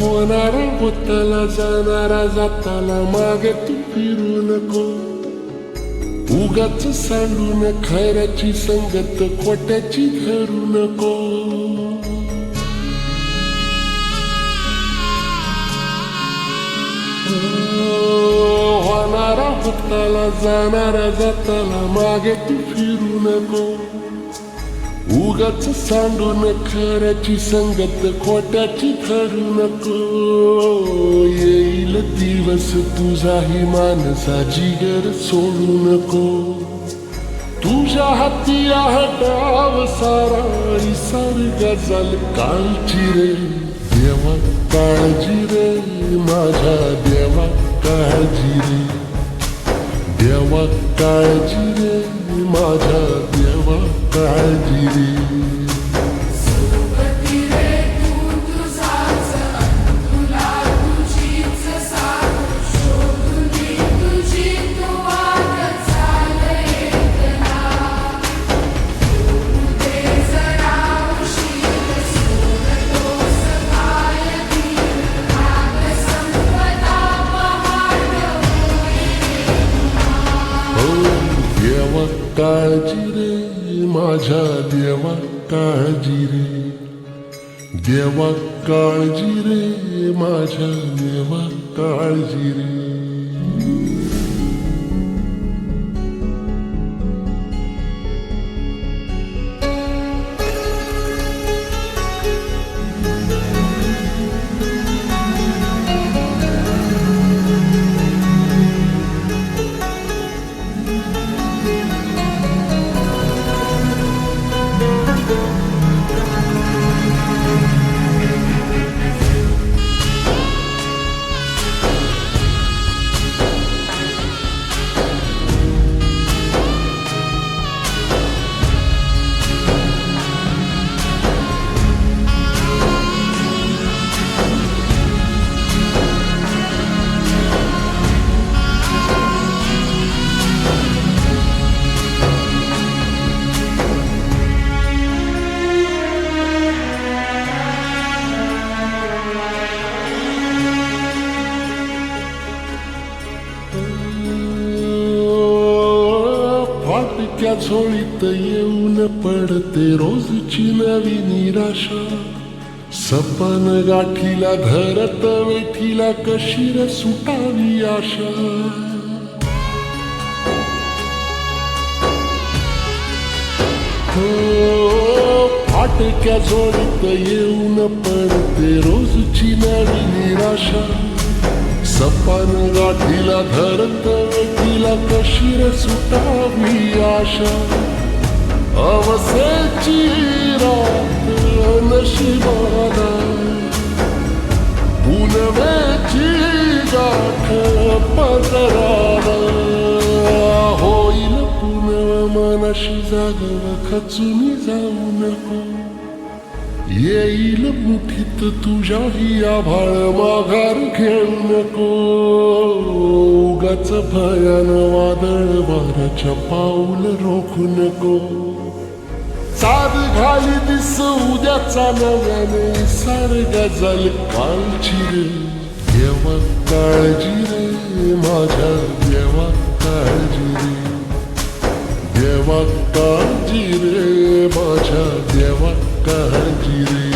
होणारा होताला जाणारा जाताला मागे तू फिरू नको. उगाच सांडून खैराची संगत खोट्याची धरू नको. होणारा होताला जाणारा जाताला मागे तू फिरू नको. उगाच सांडून खऱ्याची संगत खोट्याची धरू नको. येईल दिवस तुझाही मानसा जिगर सोडू नको. तुझ्या हाती आहे डाव सारा इसार गजल कालची रे. देवा काळजी रे माझ्या देवा काळजी रे. देवा काळजी रे माझ्या देवा काळजी रे. देवा काळजी रे माझ्या देवा काळजी रे. देवा काळजी रे माझ्या देवा काळजी रे. फाटक्या झोळीत येऊन पडते रोजची नवी निराशा. सपन गाठीला धरत वेठीला कशी रे सुटावी आशा. फाटक्या झोळीत येऊन पडते रोजची नवी निराशा. सपन गाठीला धरत वेठीला कशी रे सुटावी आशा. अवसेची रात नशिबाला पुनवेची गाठ पदराला. होईल पुनव मनाशी जागव खचून जाऊ नको. येईल मुठीत तुझ्याही आभाळ माघार घेऊ नको. उगाच भयान वादळ वाऱ्याच्या पाऊल रोखू नको. साध घाली दिस उद्याचा नव्याने सार गजल कालची रे. देवा काळजी रे माझ्या देवा काळजी रे. देवा काळजी रे माझ्या देवा काळजी रे.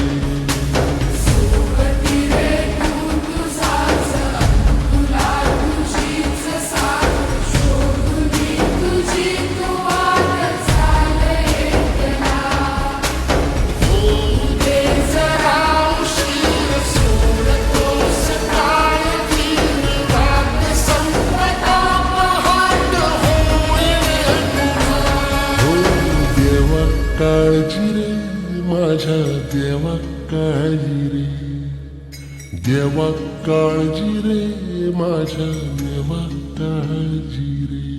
काळजी रे माझ्या देवा काळजी रे. देवा काळजी रे माझ्या देवा काळजी रे.